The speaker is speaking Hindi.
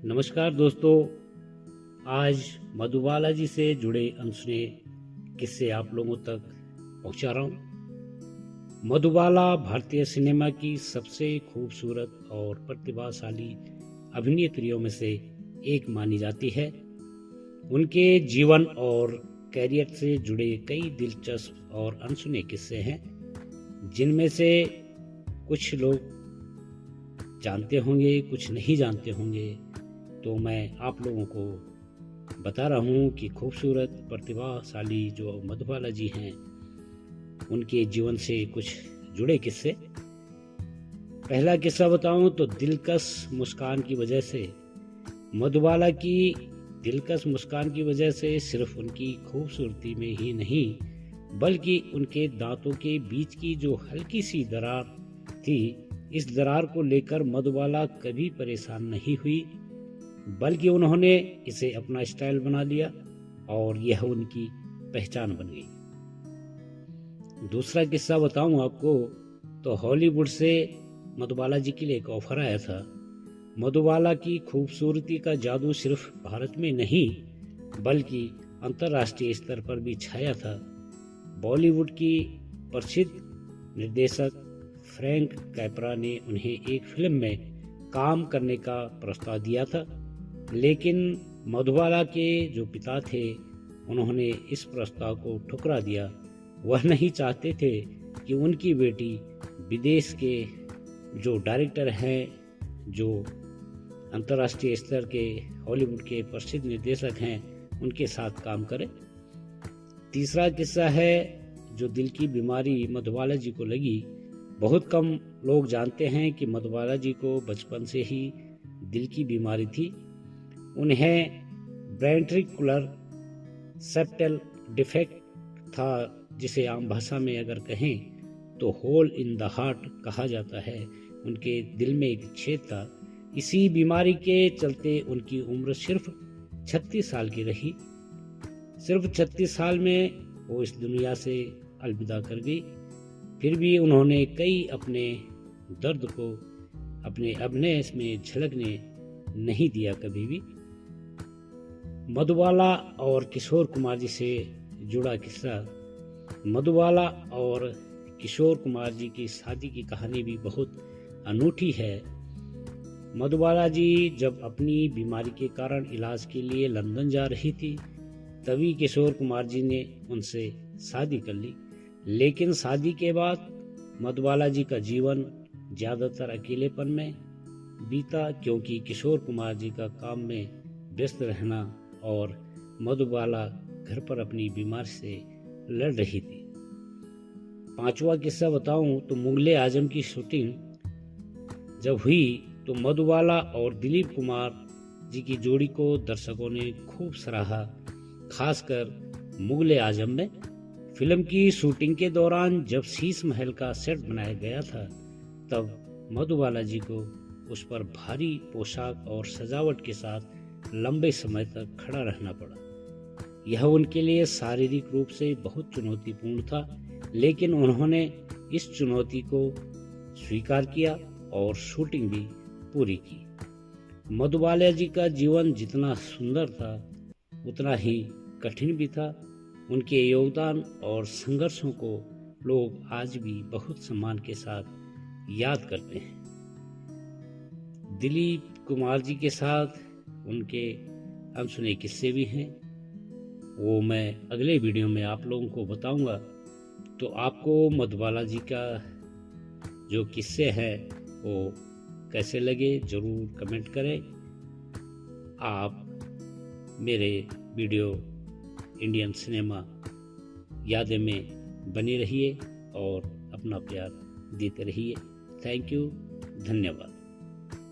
नमस्कार दोस्तों, आज मधुबाला जी से जुड़े अनसुने किस्से आप लोगों तक पहुंचा रहा हूं। मधुबाला भारतीय सिनेमा की सबसे खूबसूरत और प्रतिभाशाली अभिनेत्रियों में से एक मानी जाती है। उनके जीवन और कैरियर से जुड़े कई दिलचस्प और अनसुने किस्से हैं, जिनमें से कुछ लोग जानते होंगे, कुछ नहीं जानते होंगे। तो मैं आप लोगों को बता रहा हूँ कि खूबसूरत प्रतिभाशाली जो मधुबाला जी हैं, उनके जीवन से कुछ जुड़े किस्से। पहला किस्सा बताऊं तो दिलकश मुस्कान की वजह से। मधुबाला की दिलकश मुस्कान की वजह से सिर्फ उनकी खूबसूरती में ही नहीं, बल्कि उनके दांतों के बीच की जो हल्की सी दरार थी, इस दरार को लेकर मधुबाला कभी परेशान नहीं हुई, बल्कि उन्होंने इसे अपना स्टाइल बना लिया और यह उनकी पहचान बन गई। दूसरा किस्सा बताऊं आपको तो हॉलीवुड से मधुबाला जी के लिए एक ऑफर आया था। मधुबाला की खूबसूरती का जादू सिर्फ भारत में नहीं, बल्कि अंतर्राष्ट्रीय स्तर पर भी छाया था। बॉलीवुड की प्रसिद्ध निर्देशक फ्रैंक कैपरा ने उन्हें एक फिल्म में काम करने का प्रस्ताव दिया था, लेकिन मधुबाला के जो पिता थे, उन्होंने इस प्रस्ताव को ठुकरा दिया। वह नहीं चाहते थे कि उनकी बेटी विदेश के जो डायरेक्टर हैं, जो अंतर्राष्ट्रीय स्तर के हॉलीवुड के प्रसिद्ध निर्देशक हैं, उनके साथ काम करे। तीसरा किस्सा है जो दिल की बीमारी मधुबाला जी को लगी। बहुत कम लोग जानते हैं कि मधुबाला जी को बचपन से ही दिल की बीमारी थी। उन्हें वेंट्रिकुलर सेप्टल डिफेक्ट था, जिसे आम भाषा में अगर कहें तो होल इन द हार्ट कहा जाता है। उनके दिल में एक छेद था। इसी बीमारी के चलते उनकी उम्र सिर्फ 36 साल की रही। सिर्फ 36 साल में वो इस दुनिया से अलविदा कर गई। फिर भी उन्होंने कई अपने दर्द को अपने अभिनय में झलकने नहीं दिया कभी भी। मधुबाला और किशोर कुमार जी से जुड़ा किस्सा। मधुबाला और किशोर कुमार जी की शादी की कहानी भी बहुत अनूठी है। मधुबाला जी जब अपनी बीमारी के कारण इलाज के लिए लंदन जा रही थी, तभी किशोर कुमार जी ने उनसे शादी कर ली। लेकिन शादी के बाद मधुबाला जी का जीवन ज्यादातर अकेलेपन में बीता, क्योंकि किशोर कुमार जी का काम में व्यस्त रहना और मधुबाला घर पर अपनी बीमारी से लड़ रही थी। पांचवा किस्सा बताऊं तो मुगले आजम की शूटिंग जब हुई तो मधुबाला और दिलीप कुमार जी की जोड़ी को दर्शकों ने खूब सराहा, खासकर मुगले आजम में। फिल्म की शूटिंग के दौरान जब शीश महल का सेट बनाया गया था, तब मधुबाला जी को उस पर भारी पोशाक और सजावट के साथ लंबे समय तक खड़ा रहना पड़ा। यह उनके लिए शारीरिक रूप से बहुत चुनौतीपूर्ण था, लेकिन उन्होंने इस चुनौती को स्वीकार किया और शूटिंग भी पूरी की। मधुबाला जी का जीवन जितना सुंदर था, उतना ही कठिन भी था। उनके योगदान और संघर्षों को लोग आज भी बहुत सम्मान के साथ याद करते हैं। दिलीप कुमार जी के साथ उनके अनसुने किस्से भी हैं, वो मैं अगले वीडियो में आप लोगों को बताऊंगा। तो आपको मधुबाला जी का जो किस्से हैं वो कैसे लगे, जरूर कमेंट करें। आप मेरे वीडियो इंडियन सिनेमा यादें में बने रहिए और अपना प्यार देते रहिए। थैंक यू, धन्यवाद।